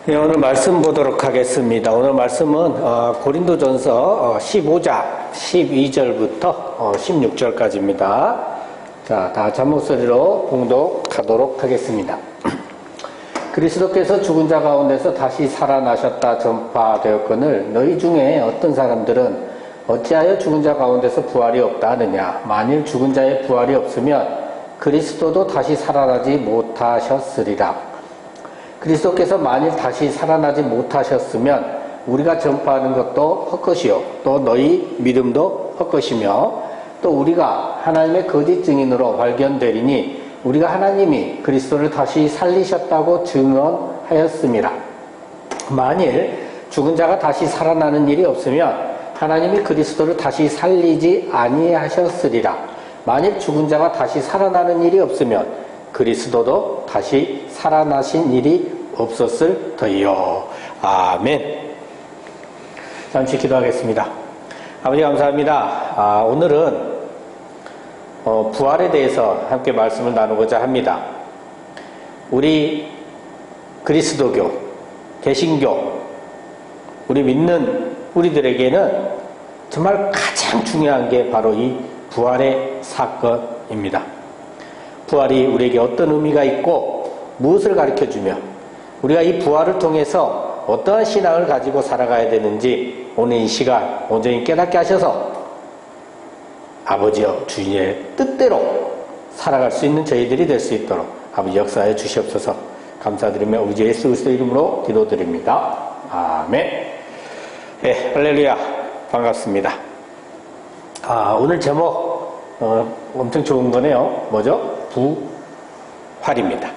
네, 오늘 말씀 보도록 하겠습니다. 오늘 말씀은 고린도전서 15장 12절부터 16절까지입니다. 자, 다 같이 한 목소리로 봉독하도록 하겠습니다. 그리스도께서 죽은 자 가운데서 다시 살아나셨다 전파되었거늘 너희 중에 어떤 사람들은 어찌하여 죽은 자 가운데서 부활이 없다 하느냐. 만일 죽은 자의 부활이 없으면 그리스도도 다시 살아나지 못하셨으리라. 그리스도께서 만일 다시 살아나지 못하셨으면 우리가 전파하는 것도 헛것이요 또 너희 믿음도 헛것이며 또 우리가 하나님의 거짓 증인으로 발견되리니 우리가 하나님이 그리스도를 다시 살리셨다고 증언하였음이라. 만일 죽은 자가 다시 살아나는 일이 없으면 하나님이 그리스도를 다시 살리지 아니하셨으리라. 만일 죽은 자가 다시 살아나는 일이 없으면 그리스도도 다시 살아나신 일이 없었을 터이요. 아멘. 잠시 기도하겠습니다. 아버지 감사합니다. 오늘은 부활에 대해서 함께 말씀을 나누고자 합니다. 우리 그리스도교, 개신교, 우리 믿는 우리들에게는 정말 가장 중요한 게 바로 이 부활의 사건입니다. 부활이 우리에게 어떤 의미가 있고 무엇을 가르쳐주며 우리가 이 부활을 통해서 어떠한 신앙을 가지고 살아가야 되는지 오늘 이 시간 온전히 깨닫게 하셔서 아버지여 주님의 뜻대로 살아갈 수 있는 저희들이 될 수 있도록 아버지 역사해 주시옵소서. 감사드리며 우리 주 예수 그리스도 이름으로 기도드립니다. 아멘. 네, 할렐루야. 반갑습니다. 오늘 제목 엄청 좋은 거네요. 뭐죠? 부활입니다.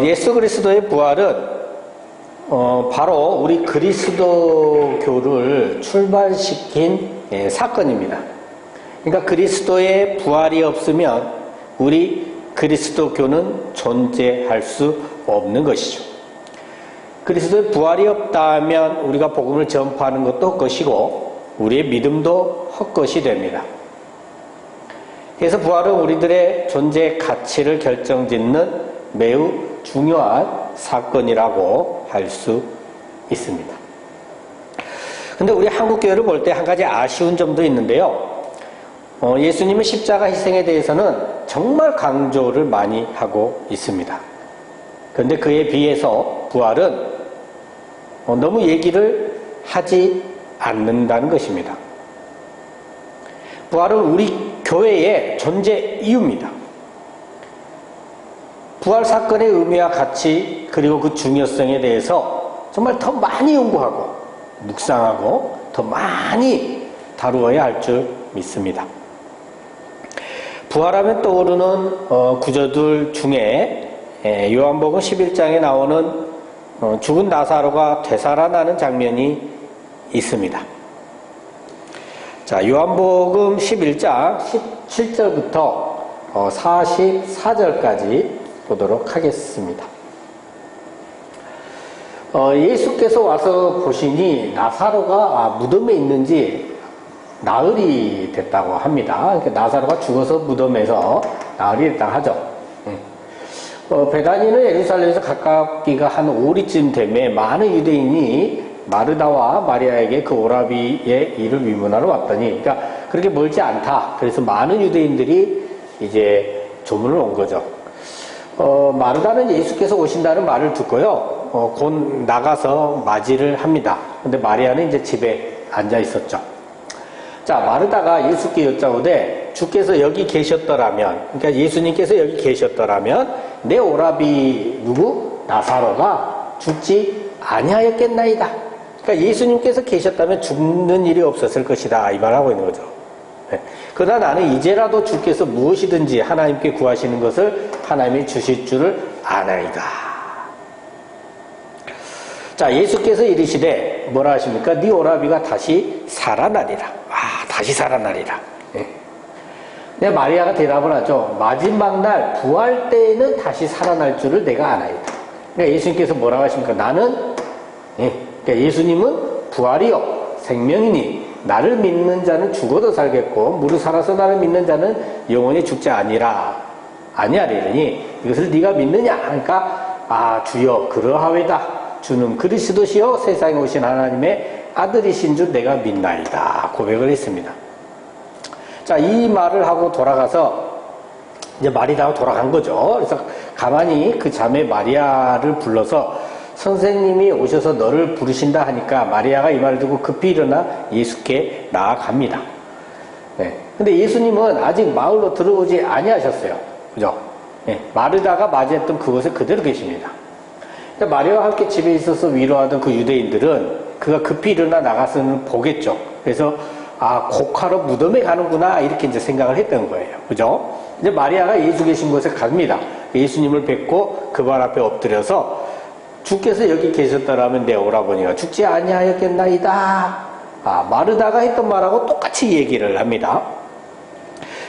예수 그리스도의 부활은 바로 우리 그리스도교를 출발시킨 사건입니다. 그러니까 그리스도의 부활이 없으면 우리 그리스도교는 존재할 수 없는 것이죠. 그리스도의 부활이 없다면 우리가 복음을 전파하는 것도 헛것이고 우리의 믿음도 헛것이 됩니다. 그래서 부활은 우리들의 존재 가치를 결정짓는 매우 중요한 사건이라고 할 수 있습니다. 근데 우리 한국교회를 볼 때 한 가지 아쉬운 점도 있는데요. 예수님의 십자가 희생에 대해서는 정말 강조를 많이 하고 있습니다. 그런데 그에 비해서 부활은 너무 얘기를 하지 않는다는 것입니다. 부활은 우리 교회의 존재 이유입니다. 부활 사건의 의미와 가치 그리고 그 중요성에 대해서 정말 더 많이 연구하고 묵상하고 더 많이 다루어야 할 줄 믿습니다. 부활하면 떠오르는 구절들 중에 요한복음 11장에 나오는 죽은 나사로가 되살아나는 장면이 있습니다. 자, 요한복음 11장 17절부터 44절까지 보도록 하겠습니다. 예수께서 와서 보시니 나사로가 무덤에 있는지 나흘이 됐다고 합니다. 나사로가 죽어서 무덤에서 나흘이 됐다고 하죠. 베다니는 예루살렘에서 가깝기가 한 오리쯤 되매 많은 유대인이 마르다와 마리아에게 그 오라비의 일을 위문하러 왔더니, 그러니까 그렇게 멀지 않다. 그래서 많은 유대인들이 이제 조문을 온 거죠. 마르다는 예수께서 오신다는 말을 듣고요, 곧 나가서 맞이를 합니다. 근데 마리아는 이제 집에 앉아 있었죠. 자, 마르다가 예수께 여짜오되 주께서 여기 계셨더라면, 그러니까 예수님께서 여기 계셨더라면 내 오라비 누구? 나사로가 죽지 아니하였겠나이다. 그러니까 예수님께서 계셨다면 죽는 일이 없었을 것이다. 이 말하고 있는 거죠. 네. 그러나 나는 이제라도 주께서 무엇이든지 하나님께 구하시는 것을 하나님이 주실 줄을 아나이다. 자, 예수께서 이르시되 뭐라 하십니까? 네 오라비가 다시 살아나리라. 다시 살아나리라. 네. 마리아가 대답을 하죠. 마지막 날 부활 때에는 다시 살아날 줄을 내가 아나이다. 그러니까 예수님께서 뭐라고 하십니까? 나는 그러니까 예수님은 부활이요 생명이니 나를 믿는 자는 죽어도 살겠고 무릇 살아서 나를 믿는 자는 영원히 죽지 아니하리니 이것을 네가 믿느냐? 그러니까 주여 그러하외다. 주는 그리스도시요 세상에 오신 하나님의 아들이신 줄 내가 믿나이다. 고백을 했습니다. 자, 이 말을 하고 돌아가서 이제 마리아가 돌아간 거죠. 그래서 가만히 그 자매 마리아를 불러서 선생님이 오셔서 너를 부르신다 하니까 마리아가 이 말을 듣고 급히 일어나 예수께 나아갑니다. 네. 근데 예수님은 아직 마을로 들어오지 아니하셨어요. 그죠? 네. 마르다가 맞이했던 그곳에 그대로 계십니다. 그러니까 마리아와 함께 집에 있어서 위로하던 그 유대인들은 그가 급히 일어나 나가서는 보겠죠. 그래서 곡하러 무덤에 가는구나 이렇게 이제 생각을 했던 거예요. 그죠? 이제 마리아가 예수 계신 곳에 갑니다. 예수님을 뵙고 그 발 앞에 엎드려서 주께서 여기 계셨더라면 내 오라버니가 죽지 아니하였겠나이다. 마르다가 했던 말하고 똑같이 얘기를 합니다.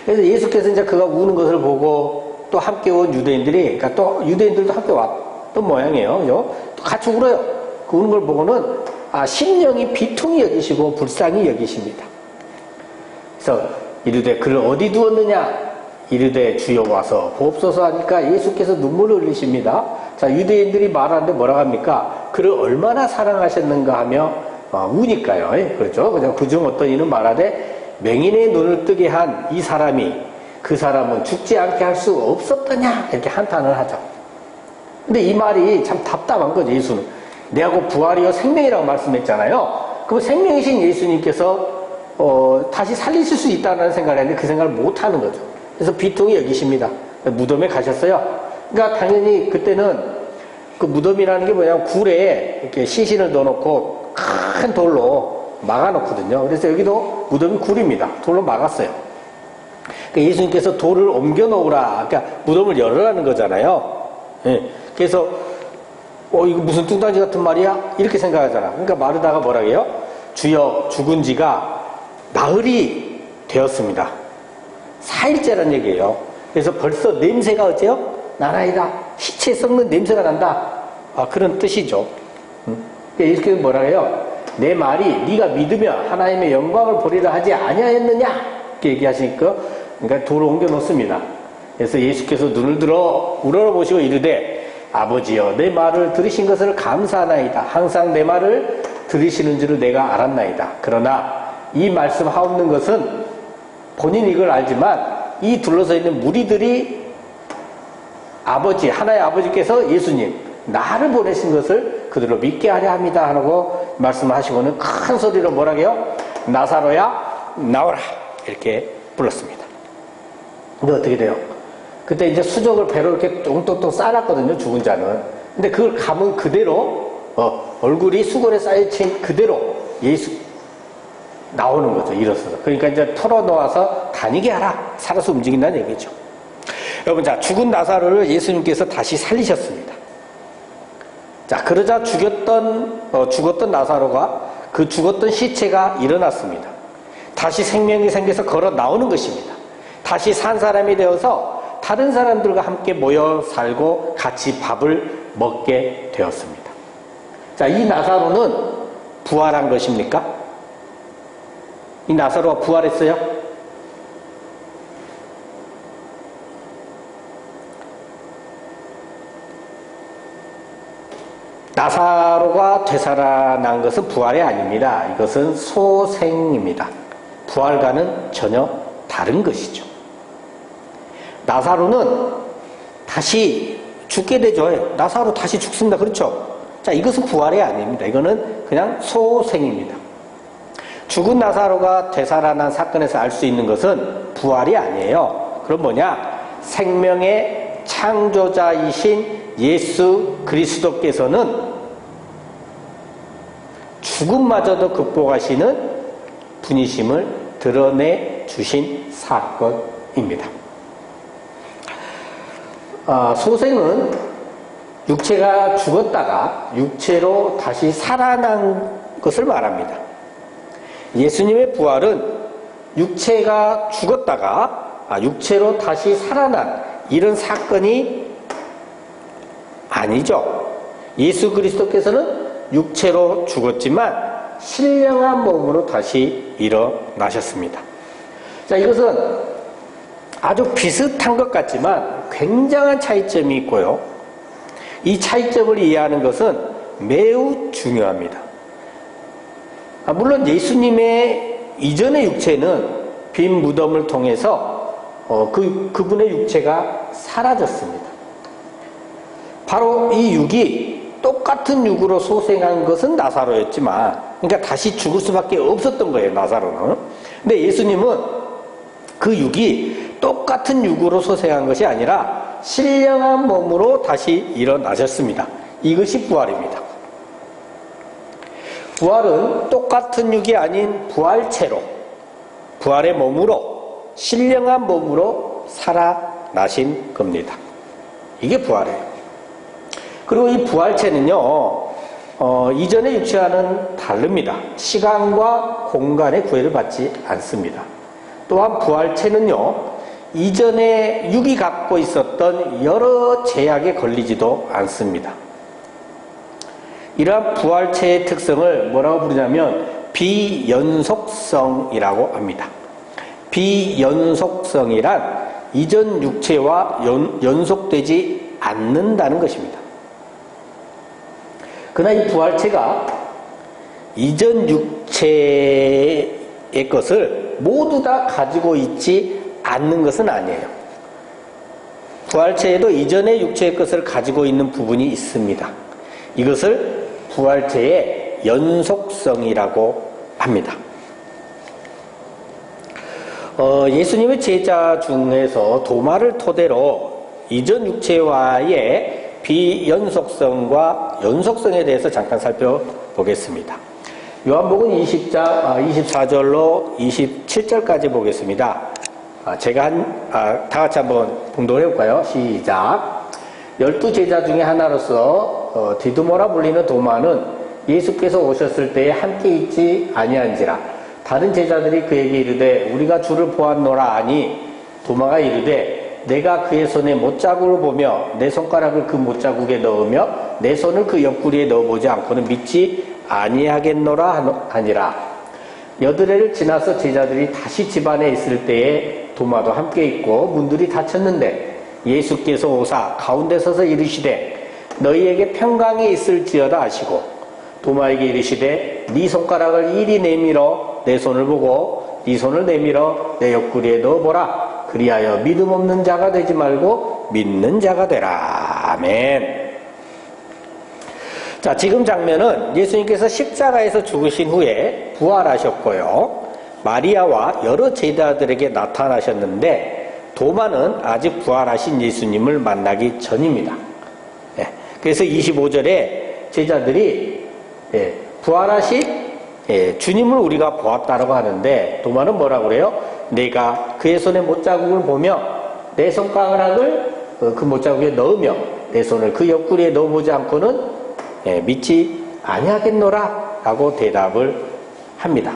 그래서 예수께서 이제 그가 우는 것을 보고 또 함께 온 유대인들이, 그러니까 또 유대인들도 함께 왔던 모양이에요. 그죠? 또 같이 울어요. 그 우는 걸 보고는 심령이 비통히 여기시고 불쌍히 여기십니다. 그래서 이르되 그를 어디 두었느냐? 이르되 주여 와서 보옵소서 하니까 예수께서 눈물을 흘리십니다. 자, 유대인들이 말하는데 뭐라고 합니까? 그를 얼마나 사랑하셨는가 하며 우니까요. 그렇죠? 그냥 그중 어떤 이는 말하되 맹인의 눈을 뜨게 한 이 사람이 그 사람은 죽지 않게 할 수 없었더냐? 이렇게 한탄을 하죠. 근데 이 말이 참 답답한 거죠, 예수는. 내하고 부활이요 생명이라고 말씀했잖아요. 그럼 생명이신 예수님께서 다시 살리실 수 있다는 생각을 했는데 그 생각을 못 하는 거죠. 그래서 비통히 여기십니다. 무덤에 가셨어요. 그러니까 당연히 그때는 그 무덤이라는 게 뭐냐면 굴에 이렇게 시신을 넣어놓고 큰 돌로 막아놓거든요. 그래서 여기도 무덤이 굴입니다. 돌로 막았어요. 그러니까 예수님께서 돌을 옮겨 놓으라. 그러니까 무덤을 열으라는 거잖아요. 예. 그래서 이거 무슨 뚱딴지 같은 말이야? 이렇게 생각하잖아. 그러니까 마르다가 뭐라고 해요? 주여 죽은 지가 나흘이 되었습니다. 4일째란 얘기예요. 그래서 벌써 냄새가 어째요? 나나이다. 시체 썩는 냄새가 난다. 그런 뜻이죠. 이렇게 뭐라 해요? 내 말이 네가 믿으면 하나님의 영광을 보리라 하지 아니하였느냐? 이렇게 얘기하시니까 그러니까 돌을 옮겨 놓습니다. 그래서 예수께서 눈을 들어 우러러보시고 이르되 아버지여 내 말을 들으신 것을 감사하나이다. 항상 내 말을 들으시는 줄을 내가 알았나이다. 그러나 이 말씀 하옵는 것은 본인 이걸 알지만 이 둘러서 있는 무리들이 하나의 아버지께서 예수님 나를 보내신 것을 그들로 믿게 하려 합니다 하고 말씀하시고는 큰 소리로 뭐라고 해요? 나사로야 나오라 이렇게 불렀습니다. 근데 어떻게 돼요? 그때 이제 수족을 배로 이렇게 똥똥똥 쌓아놨거든요, 죽은 자는. 근데 그걸 감은 그대로 얼굴이 수골에 쌓여진 그대로 예수 나오는 거죠. 일어서서. 그러니까 이제 털어놓아서 다니게 하라. 살아서 움직인다는 얘기죠. 여러분, 자, 죽은 나사로를 예수님께서 다시 살리셨습니다. 자, 그러자 죽었던 나사로가 그 죽었던 시체가 일어났습니다. 다시 생명이 생겨서 걸어 나오는 것입니다. 다시 산 사람이 되어서 다른 사람들과 함께 모여 살고 같이 밥을 먹게 되었습니다. 자, 이 나사로는 부활한 것입니까? 이 나사로가 부활했어요? 나사로가 되살아난 것은 부활이 아닙니다. 이것은 소생입니다. 부활과는 전혀 다른 것이죠. 나사로는 다시 죽게 되죠. 나사로 다시 죽습니다. 그렇죠? 자, 이것은 부활이 아닙니다. 이거는 그냥 소생입니다. 죽은 나사로가 되살아난 사건에서 알 수 있는 것은 부활이 아니에요. 그럼 뭐냐? 생명의 창조자이신 예수 그리스도께서는 죽음마저도 극복하시는 분이심을 드러내 주신 사건입니다. 소생은 육체가 죽었다가 육체로 다시 살아난 것을 말합니다. 예수님의 부활은 육체가 죽었다가 육체로 다시 살아난 이런 사건이 아니죠. 예수 그리스도께서는 육체로 죽었지만 신령한 몸으로 다시 일어나셨습니다. 자, 이것은 아주 비슷한 것 같지만 굉장한 차이점이 있고요. 이 차이점을 이해하는 것은 매우 중요합니다. 물론 예수님의 이전의 육체는 빈 무덤을 통해서 그분의 육체가 사라졌습니다. 바로 이 육이 똑같은 육으로 소생한 것은 나사로였지만, 그러니까 다시 죽을 수밖에 없었던 거예요, 나사로는. 근데 예수님은 그 육이 똑같은 육으로 소생한 것이 아니라 신령한 몸으로 다시 일어나셨습니다. 이것이 부활입니다. 부활은 똑같은 육이 아닌 부활체로, 부활의 몸으로, 신령한 몸으로 살아나신 겁니다. 이게 부활이에요. 그리고 이 부활체는요, 이전의 육체와는 다릅니다. 시간과 공간의 구애를 받지 않습니다. 또한 부활체는요, 이전에 육이 갖고 있었던 여러 제약에 걸리지도 않습니다. 이러한 부활체의 특성을 뭐라고 부르냐면 비연속성이라고 합니다. 비연속성이란 이전 육체와 연속되지 않는다는 것입니다. 그러나 이 부활체가 이전 육체의 것을 모두 다 가지고 있지 않는 것은 아니에요. 부활체에도 이전의 육체의 것을 가지고 있는 부분이 있습니다. 이것을 부활체의 연속성이라고 합니다. 예수님의 제자 중에서 도마를 토대로 이전 육체와의 비연속성과 연속성에 대해서 잠깐 살펴보겠습니다. 요한복음 20장 24절로 27절까지 보겠습니다. 제가 다 같이 한번 봉독을 해볼까요? 시작. 12제자 중에 하나로서 디두모라 불리는 도마는 예수께서 오셨을 때에 함께 있지 아니한지라. 다른 제자들이 그에게 이르되 우리가 주를 보았노라 하니 도마가 이르되 내가 그의 손에 못자국을 보며 내 손가락을 그 못자국에 넣으며 내 손을 그 옆구리에 넣어보지 않고는 믿지 아니하겠노라 하니라. 여드레를 지나서 제자들이 다시 집안에 있을 때에 도마도 함께 있고 문들이 닫혔는데 예수께서 오사 가운데 서서 이르시되 너희에게 평강이 있을지어다 하시고 도마에게 이르시되 네 손가락을 이리 내밀어 내 손을 보고 네 손을 내밀어 내 옆구리에 넣어보라. 그리하여 믿음 없는 자가 되지 말고 믿는 자가 되라. 아멘. 자, 지금 장면은 예수님께서 십자가에서 죽으신 후에 부활하셨고요. 마리아와 여러 제자들에게 나타나셨는데 도마는 아직 부활하신 예수님을 만나기 전입니다. 그래서 25절에 제자들이 부활하신 주님을 우리가 보았다라고 하는데 도마는 뭐라고 그래요? 내가 그의 손에 못자국을 보며 내 손가락을 그 못자국에 넣으며 내 손을 그 옆구리에 넣어보지 않고는 믿지 아니하겠노라 라고 대답을 합니다.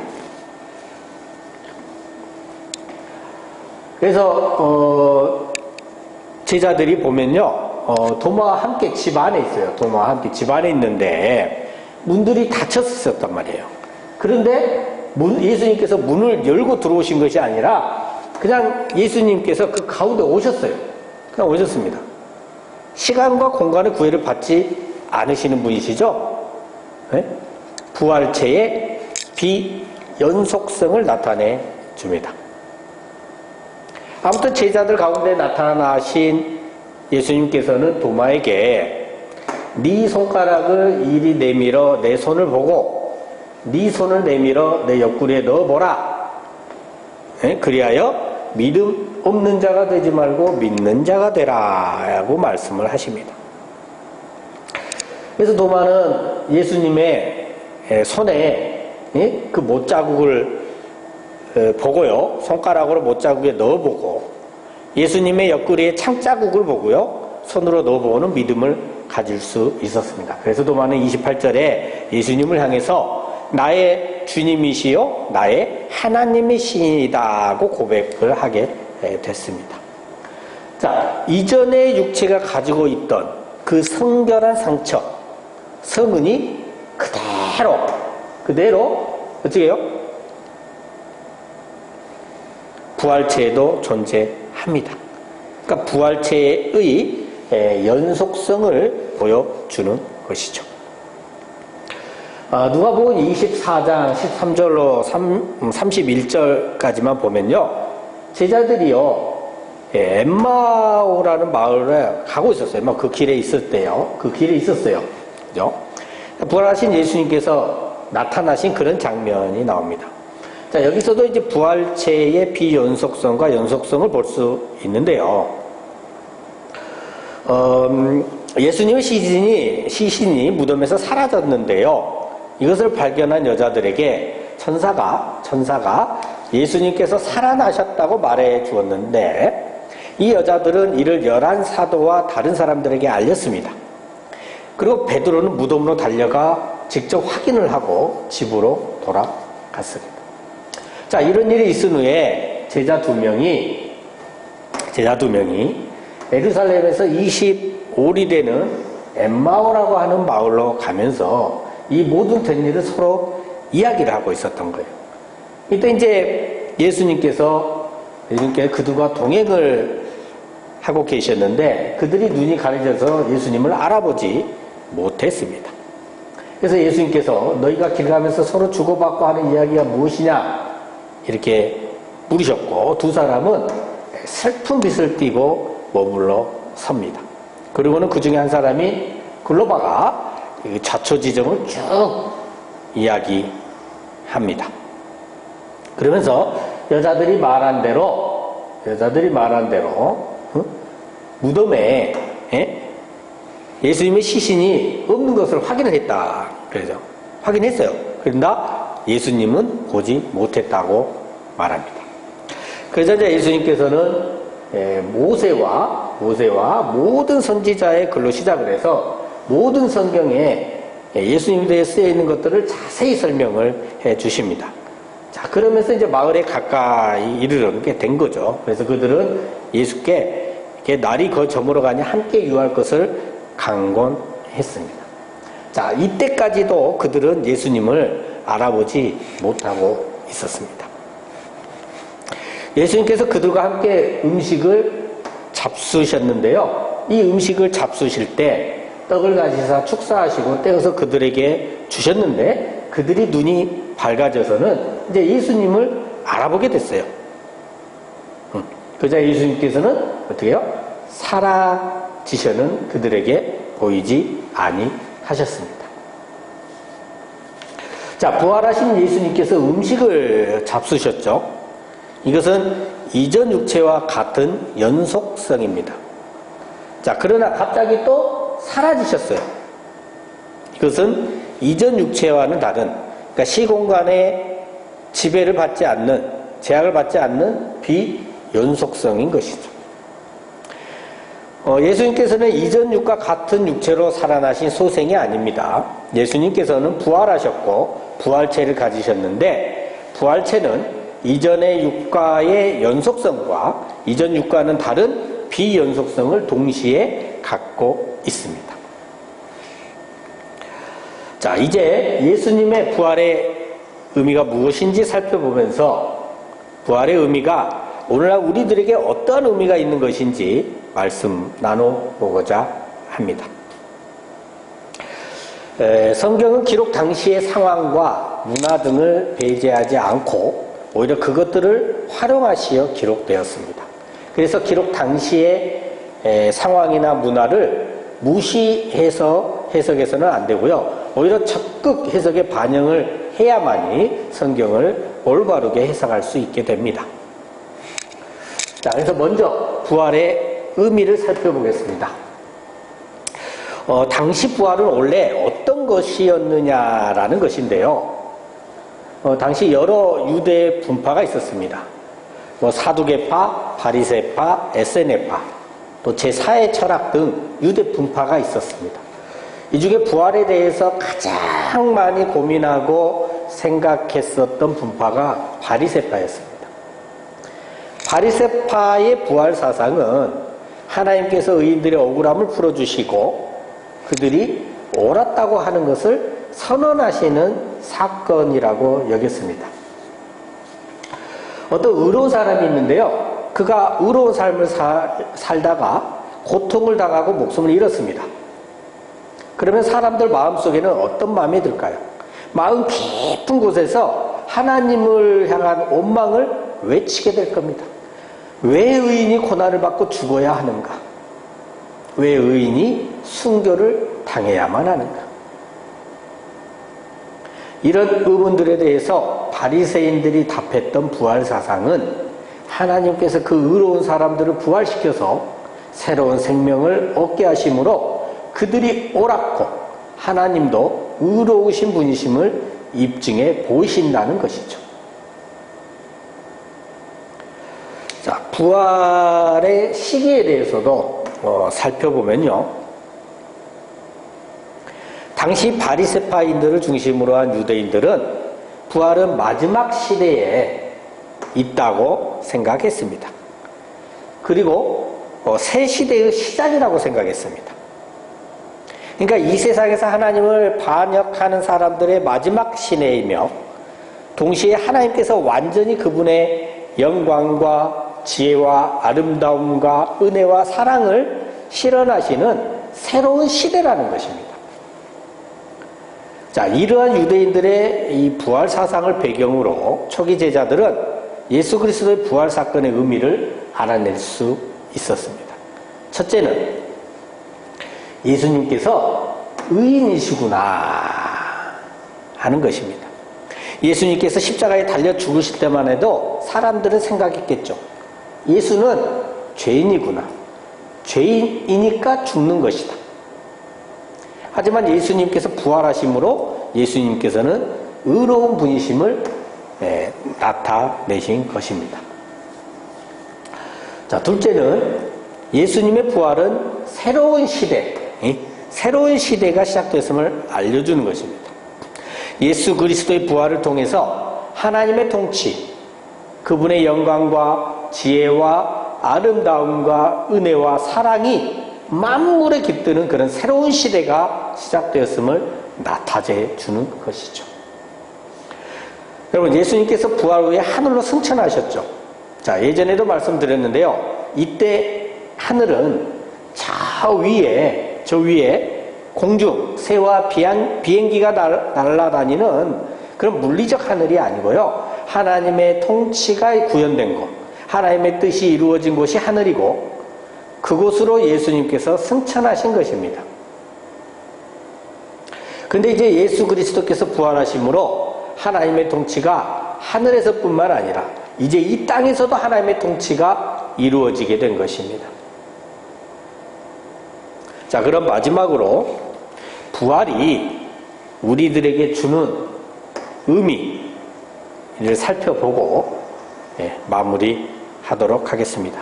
그래서 제자들이 보면요, 도마와 함께 집 안에 있어요. 도마와 함께 집 안에 있는데 문들이 닫혔었단 말이에요. 그런데 예수님께서 문을 열고 들어오신 것이 아니라 그냥 예수님께서 그 가운데 오셨어요. 그냥 오셨습니다. 시간과 공간의 구애를 받지 않으시는 분이시죠? 네? 부활체의 비연속성을 나타내 줍니다. 아무튼 제자들 가운데 나타나신 예수님께서는 도마에게 네 손가락을 이리 내밀어 내 손을 보고 네 손을 내밀어 내 옆구리에 넣어보라. 그리하여 믿음 없는 자가 되지 말고 믿는 자가 되라 라고 말씀을 하십니다. 그래서 도마는 예수님의 손에 그 못자국을 보고요, 손가락으로 못자국에 넣어보고 예수님의 옆구리에 창자국을 보고요, 손으로 넣어보는 믿음을 가질 수 있었습니다. 그래서 도마는 28절에 예수님을 향해서 나의 주님이시요 나의 하나님이시다고 고백을 하게 됐습니다. 자, 이전의 육체가 가지고 있던 그 성결한 상처, 성은이 그대로 어떻게 해요? 부활체에도 존재합니다. 그러니까 부활체의 연속성을 보여주는 것이죠. 누가복음 24장 13절로 31절까지만 보면요, 제자들이요, 엠마오라는 마을에 가고 있었어요. 그 길에 있을 때요. 그 길에 있었어요. 그죠? 부활하신 예수님께서 나타나신 그런 장면이 나옵니다. 자, 여기서도 이제 부활체의 비연속성과 연속성을 볼 수 있는데요. 예수님의 시신이 무덤에서 사라졌는데요. 이것을 발견한 여자들에게 천사가 예수님께서 살아나셨다고 말해 주었는데, 이 여자들은 이를 11사도와 다른 사람들에게 알렸습니다. 그리고 베드로는 무덤으로 달려가 직접 확인을 하고 집으로 돌아갔습니다. 자, 이런 일이 있은 후에 제자 두 명이 예루살렘에서 25리 되는 엠마오라고 하는 마을로 가면서 이 모든 된 일을 서로 이야기를 하고 있었던 거예요. 이때 이제 예수님께서 그들과 동행을 하고 계셨는데, 그들이 눈이 가려져서 예수님을 알아보지 못했습니다. 그래서 예수님께서 너희가 길 가면서 서로 주고받고 하는 이야기가 무엇이냐 이렇게 물으셨고, 두 사람은 슬픈 빛을 띠고 머물러 섭니다. 그리고는 그 중에 한 사람이 글로바가 자초지정을 쭉 이야기합니다. 그러면서 여자들이 말한 대로 무덤에 예수님의 시신이 없는 것을 확인을 했다. 그래서 확인했어요. 그러나 예수님은 보지 못했다고 말합니다. 그래서 이제 예수님께서는 모세와 모든 선지자의 글로 시작을 해서 모든 성경에 예수님에 대해 쓰여 있는 것들을 자세히 설명을 해 주십니다. 자, 그러면서 이제 마을에 가까이 이르게 된 거죠. 그래서 그들은 예수께 날이 저물어가니 함께 유할 것을 강권했습니다. 자, 이때까지도 그들은 예수님을 알아보지 못하고 있었습니다. 예수님께서 그들과 함께 음식을 잡수셨는데요. 이 음식을 잡수실 때 떡을 가지사 축사하시고 떼어서 그들에게 주셨는데, 그들이 눈이 밝아져서는 이제 예수님을 알아보게 됐어요. 그러자 예수님께서는 어떻게 해요? 사라지셔는 그들에게 보이지 아니하셨습니다. 자, 부활하신 예수님께서 음식을 잡수셨죠. 이것은 이전 육체와 같은 연속성입니다. 자, 그러나 갑자기 또 사라지셨어요. 이것은 이전 육체와는 다른, 그러니까 시공간의 지배를 받지 않는, 제약을 받지 않는 비연속성인 것이죠. 예수님께서는 이전 육과 같은 육체로 살아나신 소생이 아닙니다. 예수님께서는 부활하셨고 부활체를 가지셨는데, 부활체는 이전의 육과의 연속성과 이전 육과는 다른 비연속성을 동시에 갖고 있습니다. 자, 이제 예수님의 부활의 의미가 무엇인지 살펴보면서 부활의 의미가 오늘날 우리들에게 어떠한 의미가 있는 것인지 말씀 나눠보고자 합니다. 성경은 기록 당시의 상황과 문화 등을 배제하지 않고 오히려 그것들을 활용하시어 기록되었습니다. 그래서 기록 당시의 상황이나 문화를 무시해서 해석해서는 안 되고요. 오히려 적극 해석에 반영을 해야만이 성경을 올바르게 해석할 수 있게 됩니다. 자, 그래서 먼저 부활의 의미를 살펴보겠습니다. 당시 부활은 원래 어떤 것이었느냐라는 것인데요. 당시 여러 유대 분파가 있었습니다. 사두개파, 바리새파, 에세네파, 또 제4의 철학 등 유대 분파가 있었습니다. 이 중에 부활에 대해서 가장 많이 고민하고 생각했었던 분파가 바리새파였습니다. 바리새파의 부활 사상은 하나님께서 의인들의 억울함을 풀어주시고 그들이 옳았다고 하는 것을 선언하시는 사건이라고 여겼습니다. 어떤 의로운 사람이 있는데요. 그가 의로운 삶을 살다가 고통을 당하고 목숨을 잃었습니다. 그러면 사람들 마음속에는 어떤 마음이 들까요? 마음 깊은 곳에서 하나님을 향한 원망을 외치게 될 겁니다. 왜 의인이 고난을 받고 죽어야 하는가? 왜 의인이 순교를 당해야만 하는가? 이런 의문들에 대해서 바리새인들이 답했던 부활 사상은 하나님께서 그 의로운 사람들을 부활시켜서 새로운 생명을 얻게 하심으로 그들이 옳았고 하나님도 의로우신 분이심을 입증해 보이신다는 것이죠. 자, 부활의 시기에 대해서도 살펴보면요. 당시 바리새파인들을 중심으로 한 유대인들은 부활은 마지막 시대에 있다고 생각했습니다. 그리고 새 시대의 시작이라고 생각했습니다. 그러니까 이 세상에서 하나님을 반역하는 사람들의 마지막 시대이며 동시에 하나님께서 완전히 그분의 영광과 지혜와 아름다움과 은혜와 사랑을 실현하시는 새로운 시대라는 것입니다. 자, 이러한 유대인들의 이 부활 사상을 배경으로 초기 제자들은 예수 그리스도의 부활 사건의 의미를 알아낼 수 있었습니다. 첫째는 예수님께서 의인이시구나 하는 것입니다. 예수님께서 십자가에 달려 죽으실 때만 해도 사람들은 생각했겠죠. 예수는 죄인이구나. 죄인이니까 죽는 것이다. 하지만 예수님께서 부활하심으로 예수님께서는 의로운 분이심을 나타내신 것입니다. 자, 둘째는 예수님의 부활은 새로운 시대가 시작됐음을 알려주는 것입니다. 예수 그리스도의 부활을 통해서 하나님의 통치, 그분의 영광과 지혜와 아름다움과 은혜와 사랑이 만물에 깃드는 그런 새로운 시대가 시작되었음을 나타내 주는 것이죠. 여러분, 예수님께서 부활 후에 하늘로 승천하셨죠. 자, 예전에도 말씀드렸는데요. 이때 하늘은 저 위에 공중, 새와 비행기가 날아다니는 그런 물리적 하늘이 아니고요. 하나님의 통치가 구현된 곳, 하나님의 뜻이 이루어진 곳이 하늘이고 그곳으로 예수님께서 승천하신 것입니다. 근데 이제 예수 그리스도께서 부활하심으로 하나님의 통치가 하늘에서뿐만 아니라 이제 이 땅에서도 하나님의 통치가 이루어지게 된 것입니다. 자, 그럼 마지막으로 부활이 우리들에게 주는 의미를 살펴보고 마무리하도록 하겠습니다.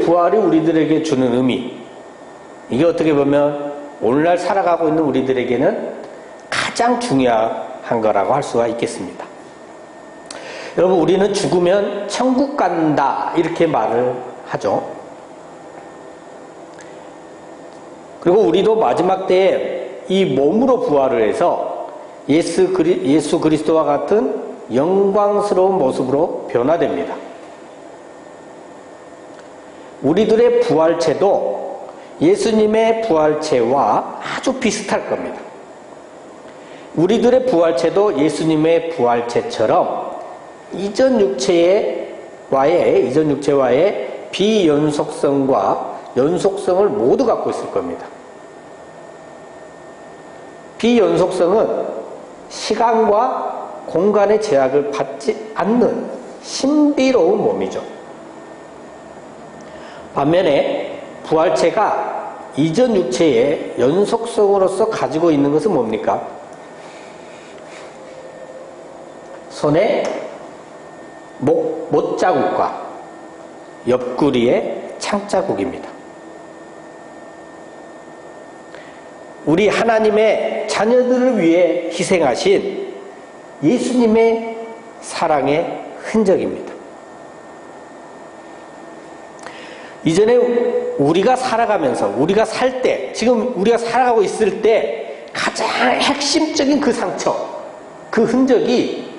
부활이 우리들에게 주는 의미, 이게 어떻게 보면 오늘날 살아가고 있는 우리들에게는 가장 중요한 거라고 할 수가 있겠습니다. 여러분, 우리는 죽으면 천국 간다 이렇게 말을 하죠. 그리고 우리도 마지막 때에 이 몸으로 부활을 해서 예수 그리스도와 같은 영광스러운 모습으로 변화됩니다. 우리들의 부활체도 예수님의 부활체와 아주 비슷할 겁니다. 우리들의 부활체도 예수님의 부활체처럼 이전 육체와의 비연속성과 연속성을 모두 갖고 있을 겁니다. 비연속성은 시간과 공간의 제약을 받지 않는 신비로운 몸이죠. 반면에 부활체가 이전 육체의 연속성으로서 가지고 있는 것은 뭡니까? 손에 못자국과 옆구리의 창자국입니다. 우리 하나님의 자녀들을 위해 희생하신 예수님의 사랑의 흔적입니다. 이전에 우리가 살아가면서, 우리가 살 때, 지금 우리가 살아가고 있을 때 가장 핵심적인 그 상처, 그 흔적이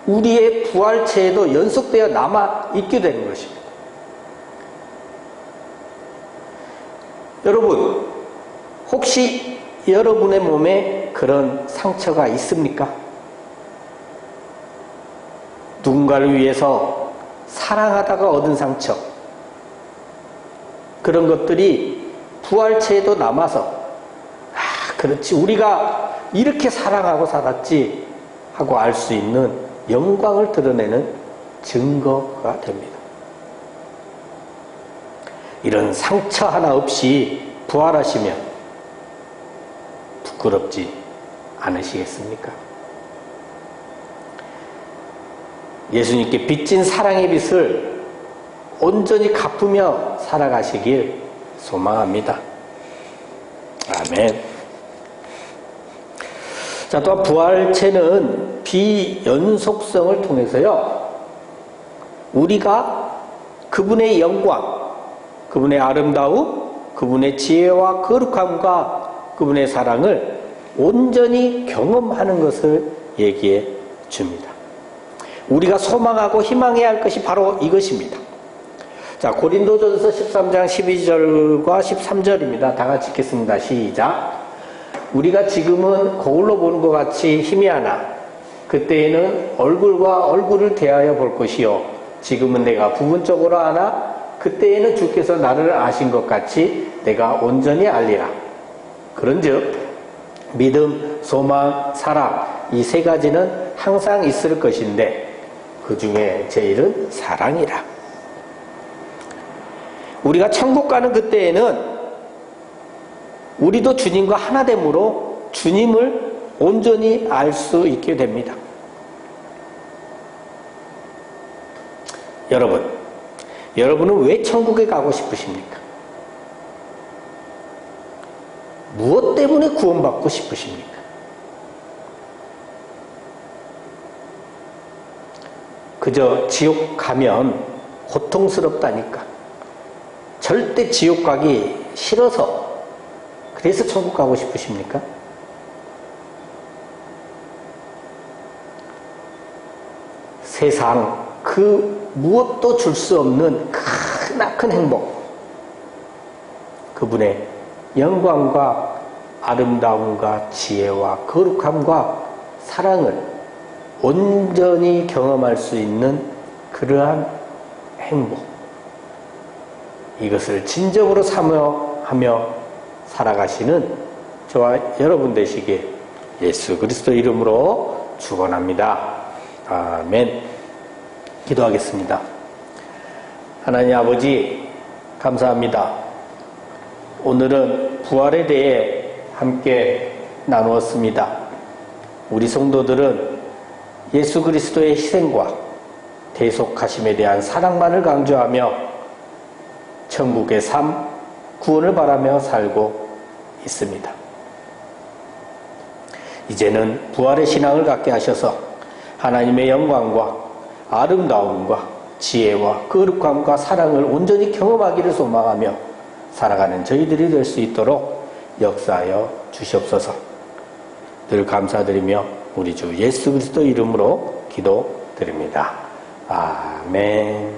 우리의 부활체에도 연속되어 남아 있게 되는 것입니다. 여러분, 혹시 여러분의 몸에 그런 상처가 있습니까? 누군가를 위해서 사랑하다가 얻은 상처, 그런 것들이 부활체에도 남아서 그렇지, 우리가 이렇게 사랑하고 살았지 하고 알 수 있는 영광을 드러내는 증거가 됩니다. 이런 상처 하나 없이 부활하시면 부끄럽지 않으시겠습니까? 예수님께 빚진 사랑의 빚을 온전히 갚으며 살아가시길 소망합니다. 아멘. 자, 또한 부활체는 비연속성을 통해서요, 우리가 그분의 영광, 그분의 아름다움, 그분의 지혜와 거룩함과 그분의 사랑을 온전히 경험하는 것을 얘기해 줍니다. 우리가 소망하고 희망해야 할 것이 바로 이것입니다. 자, 고린도전서 13장 12절과 13절입니다. 다 같이 읽겠습니다. 시작. 우리가 지금은 거울로 보는 것 같이 희미하나 그때에는 얼굴과 얼굴을 대하여 볼 것이요 지금은 내가 부분적으로 아나 그때에는 주께서 나를 아신 것 같이 내가 온전히 알리라. 그런즉 믿음, 소망, 사랑 이 세 가지는 항상 있을 것인데 그 중에 제일은 사랑이라. 우리가 천국 가는 그때에는 우리도 주님과 하나됨으로 주님을 온전히 알 수 있게 됩니다. 여러분은 왜 천국에 가고 싶으십니까? 무엇 때문에 구원받고 싶으십니까? 그저 지옥 가면 고통스럽다니까. 절대 지옥 가기 싫어서 그래서 천국 가고 싶으십니까? 세상 그 무엇도 줄 수 없는 크나큰 행복, 그분의 영광과 아름다움과 지혜와 거룩함과 사랑을 온전히 경험할 수 있는 그러한 행복, 이것을 진정으로 사모하며 살아가시는 저와 여러분 되시길 예수 그리스도 이름으로 축원합니다. 아멘. 기도하겠습니다. 하나님 아버지, 감사합니다. 오늘은 부활에 대해 함께 나누었습니다. 우리 성도들은 예수 그리스도의 희생과 대속하심에 대한 사랑만을 강조하며 천국의 삶, 구원을 바라며 살고 있습니다. 이제는 부활의 신앙을 갖게 하셔서 하나님의 영광과 아름다움과 지혜와 거룩함과 사랑을 온전히 경험하기를 소망하며 살아가는 저희들이 될 수 있도록 역사하여 주시옵소서. 늘 감사드리며 우리 주 예수 그리스도 이름으로 기도드립니다. 아멘.